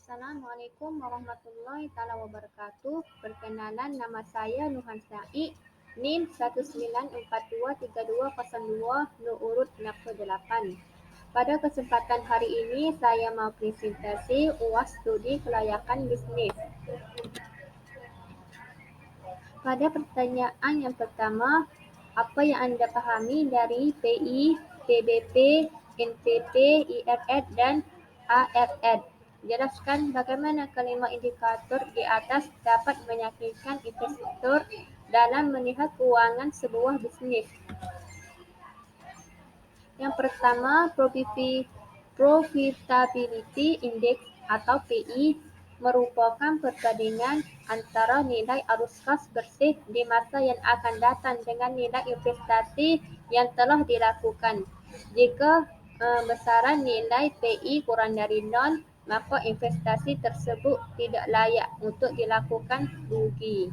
Assalamualaikum warahmatullahi wabarakatuh. Perkenalan, nama saya Nuhan Said, NIM 194232202 Nurut Nafsu 8. Pada kesempatan hari ini, saya mau presentasi UAS Studi Kelayakan Bisnis. Pada pertanyaan yang pertama, apa yang anda pahami dari PI, PBP, NPP, IRR, dan ARR? Jelaskan bagaimana kelima indikator di atas dapat meyakinkan investor dalam melihat keuangan sebuah bisnis. Yang pertama, Profitability Index atau PI merupakan perbandingan antara nilai arus kas bersih di masa yang akan datang dengan nilai investasi yang telah dilakukan. Jika besaran nilai PI kurang dari 0, maka investasi tersebut tidak layak untuk dilakukan rugi.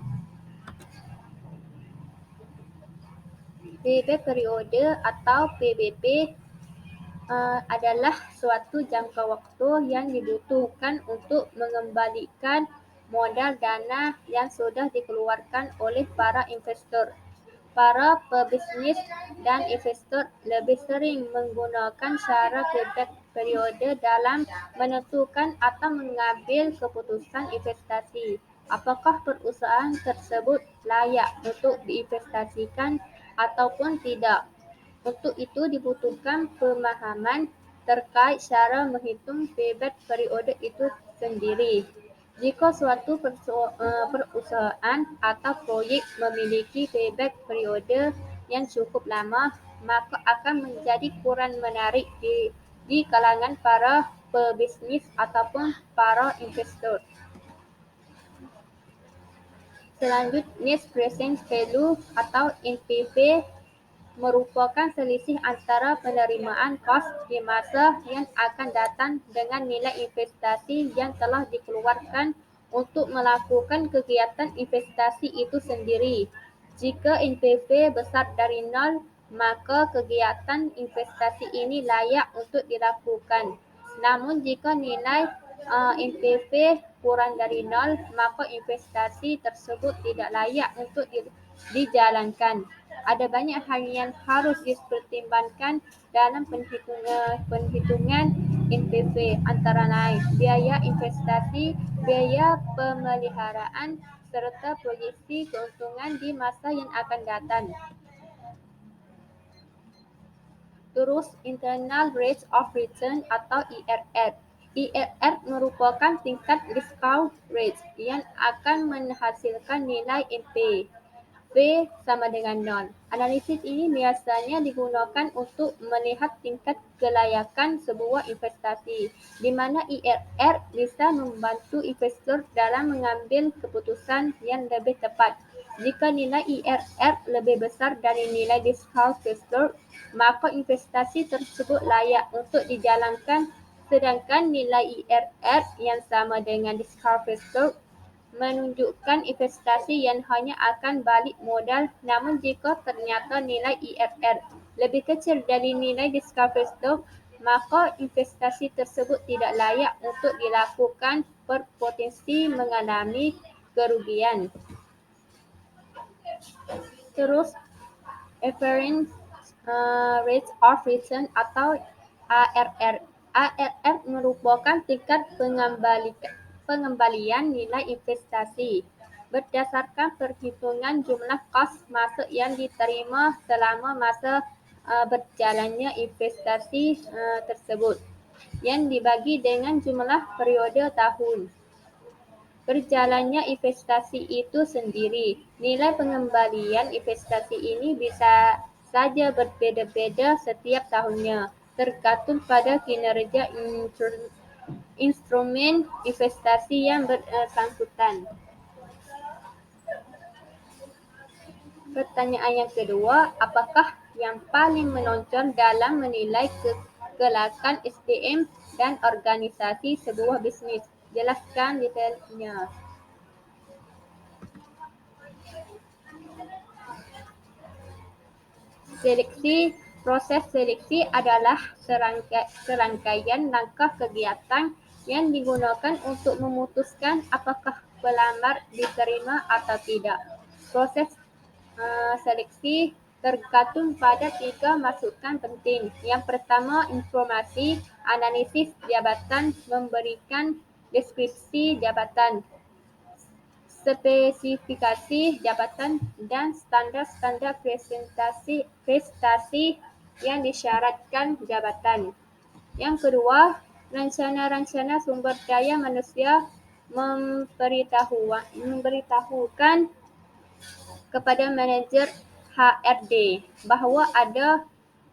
Payback periode atau PBP adalah suatu jangka waktu yang dibutuhkan untuk mengembalikan modal dana yang sudah dikeluarkan oleh para investor. Para pebisnis dan investor lebih sering menggunakan cara payback periode dalam menentukan atau mengambil keputusan investasi. Apakah perusahaan tersebut layak untuk diinvestasikan ataupun tidak? Untuk itu dibutuhkan pemahaman terkait cara menghitung payback periode itu sendiri. Jika suatu perusahaan atau proyek memiliki payback periode yang cukup lama, maka akan menjadi kurang menarik di kalangan para pebisnis ataupun para investor. Selanjutnya, Net Present Value atau NPV merupakan selisih antara penerimaan kos di masa yang akan datang dengan nilai investasi yang telah dikeluarkan untuk melakukan kegiatan investasi itu sendiri. Jika NPV besar dari 0, maka kegiatan investasi ini layak untuk dilakukan. Namun jika nilai NPV kurang dari 0, maka investasi tersebut tidak layak untuk dijalankan. Ada banyak hal yang harus dipertimbangkan dalam penghitungan NPV, antara lain biaya investasi, biaya pemeliharaan, serta proyeksi keuntungan di masa yang akan datang. Terus, Internal Rate of Return atau IRR. IRR merupakan tingkat discount rate yang akan menghasilkan nilai NPV sama dengan 0. Analisis ini biasanya digunakan untuk melihat tingkat kelayakan sebuah investasi, di mana IRR bisa membantu investor dalam mengambil keputusan yang lebih tepat. Jika nilai IRR lebih besar dari nilai discount factor, maka investasi tersebut layak untuk dijalankan, sedangkan nilai IRR yang sama dengan discount factor menunjukkan investasi yang hanya akan balik modal. Namun jika ternyata nilai IRR lebih kecil dari nilai discount factor, maka investasi tersebut tidak layak untuk dilakukan, berpotensi mengalami kerugian. Terus, Average Rate of Return atau ARR. ARR merupakan tingkat pengembalian nilai investasi berdasarkan perhitungan jumlah kos masuk yang diterima selama masa berjalannya investasi tersebut, yang dibagi dengan jumlah periode tahun berjalannya investasi itu sendiri. Nilai pengembalian investasi ini bisa saja berbeda-beda setiap tahunnya, tergantung pada kinerja instrumen investasi yang bersangkutan. Pertanyaan yang kedua, apakah yang paling menonjol dalam menilai kelayakan SDM dan organisasi sebuah bisnis? Jelaskan detailnya. Proses seleksi adalah serangkaian langkah kegiatan yang digunakan untuk memutuskan apakah pelamar diterima atau tidak. Proses seleksi tergantung pada 3 masukan penting. Yang pertama, informasi, analisis jabatan, memberikan deskripsi jabatan, spesifikasi jabatan, dan standar-standar prestasi yang disyaratkan jabatan. Yang kedua, rencana sumber daya manusia memberitahukan kepada manajer HRD bahawa ada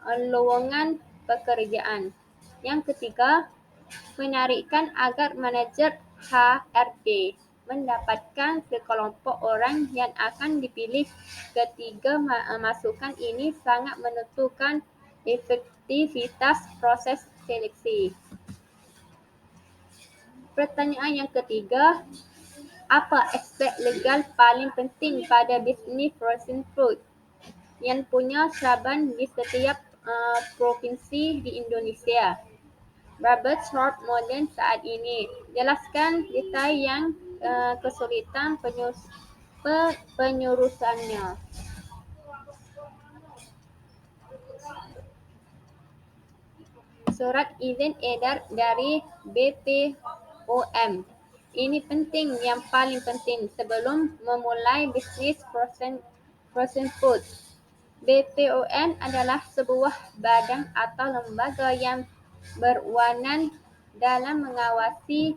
lowongan pekerjaan. Yang ketiga, menarikkan agar manajer HRD mendapatkan sekelompok orang yang akan dipilih. Ketiga masukan ini sangat menentukan efektivitas proses seleksi. Pertanyaan yang ketiga, apa aspek legal paling penting pada bisnes frozen food yang punya cabang di setiap provinsi di Indonesia? Robert Short Modern saat ini. Jelaskan detail yang kesulitan penyurusannya. Surat izin edar dari BPOM. Ini penting, yang paling penting sebelum memulai bisnis frozen food. BPOM adalah sebuah badan atau lembaga yang berwenang dalam mengawasi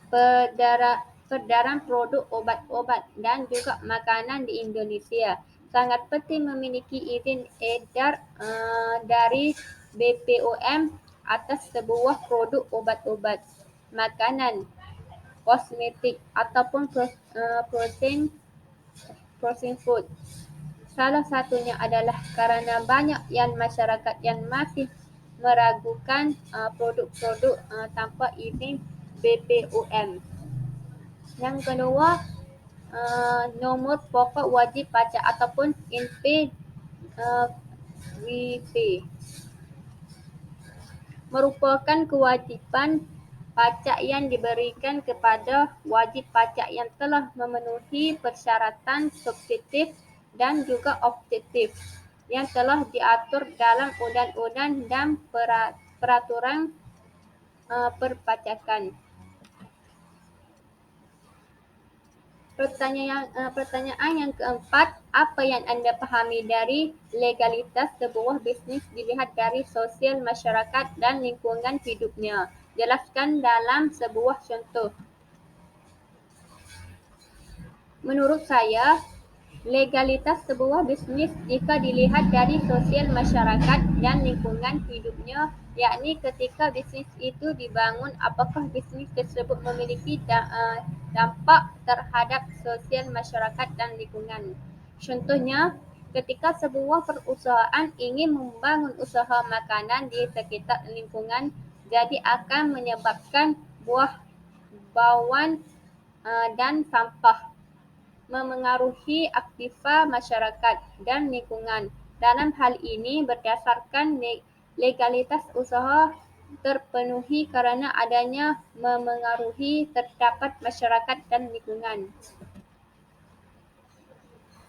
peredaran produk obat-obat dan juga makanan di Indonesia. Sangat penting memiliki izin edar dari BPOM atas sebuah produk obat-obat, makanan, kosmetik ataupun frozen food. Salah satunya adalah kerana banyak yang masyarakat yang masih meragukan produk-produk tanpa izin BPOM. Yang kedua, nombor pokok wajib pajak ataupun NPWP merupakan kewajipan pajak yang diberikan kepada wajib pajak yang telah memenuhi persyaratan subjektif dan juga objektif yang telah diatur dalam undang-undang dan peraturan perpajakan. Pertanyaan yang keempat, apa yang anda pahami dari legalitas sebuah bisnes dilihat dari sosial masyarakat dan lingkungan hidupnya? Jelaskan dalam sebuah contoh. Menurut saya, legalitas sebuah bisnes jika dilihat dari sosial masyarakat dan lingkungan hidupnya, yakni ketika bisnes itu dibangun, apakah bisnes tersebut memiliki dampak terhadap sosial masyarakat dan lingkungan. Contohnya, ketika sebuah perusahaan ingin membangun usaha makanan di sekitar lingkungan, jadi akan menyebabkan buah bauan dan sampah memengaruhi aktivitas masyarakat dan lingkungan. Dalam hal ini, berdasarkan legalitas usaha terpenuhi kerana adanya memengaruhi terdapat masyarakat dan lingkungan.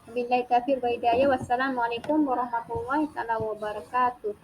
Wabillahi taufiq wal hidayah. Wassalamualaikum warahmatullahi wabarakatuh.